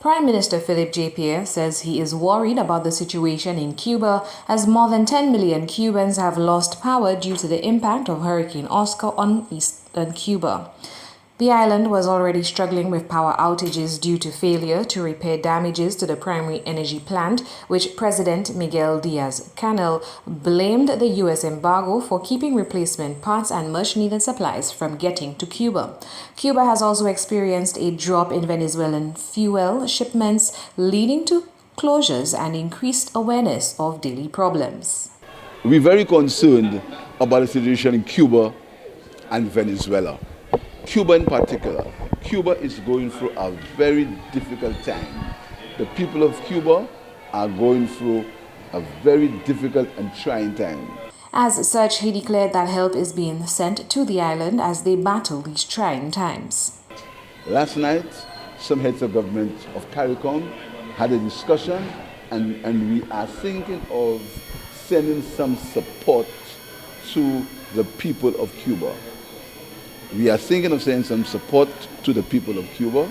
Prime Minister Philip J. Pierre says he is worried about the situation in Cuba as more than 10 million Cubans have lost power due to the impact of Hurricane Oscar on eastern Cuba. The island was already struggling with power outages due to failure to repair damages to the primary energy plant, which President Miguel Diaz-Canel blamed the U.S. embargo for keeping replacement parts and much-needed supplies from getting to Cuba. Cuba has also experienced a drop in Venezuelan fuel shipments, leading to closures and increased awareness of daily problems. We're very concerned about the situation in Cuba and Venezuela. Cuba in particular. Cuba is going through a very difficult time. The people of Cuba are going through a very difficult and trying time. As such, he declared that help is being sent to the island as they battle these trying times. Last night, some heads of government of CARICOM had a discussion and we are thinking of sending some support to the people of Cuba. We are thinking of sending some support to the people of Cuba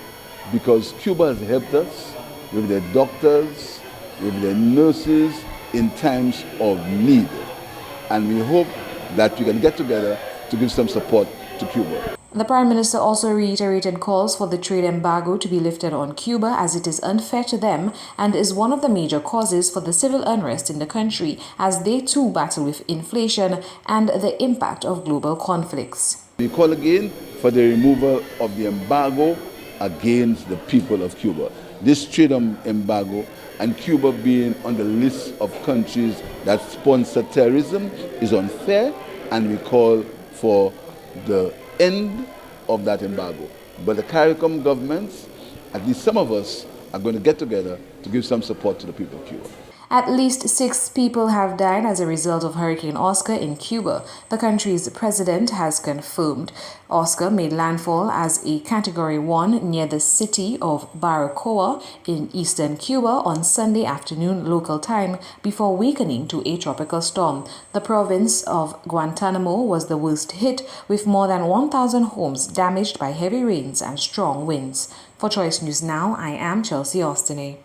because Cuba has helped us with their doctors, with their nurses in times of need. And we hope that we can get together to give some support to Cuba. The Prime Minister also reiterated calls for the trade embargo to be lifted on Cuba as it is unfair to them and is one of the major causes for the civil unrest in the country as they too battle with inflation and the impact of global conflicts. We call again for the removal of the embargo against the people of Cuba. This trade embargo and Cuba being on the list of countries that sponsor terrorism is unfair, and we call for the end of that embargo. But the CARICOM governments, at least some of us, are going to get together to give some support to the people of Cuba. At least 6 people have died as a result of Hurricane Oscar in Cuba, the country's president has confirmed. Oscar made landfall as a Category 1 near the city of Baracoa in eastern Cuba on Sunday afternoon local time before weakening to a tropical storm. The province of Guantanamo was the worst hit, with more than 1,000 homes damaged by heavy rains and strong winds. For Choice News Now, I am Chelsea Austinay.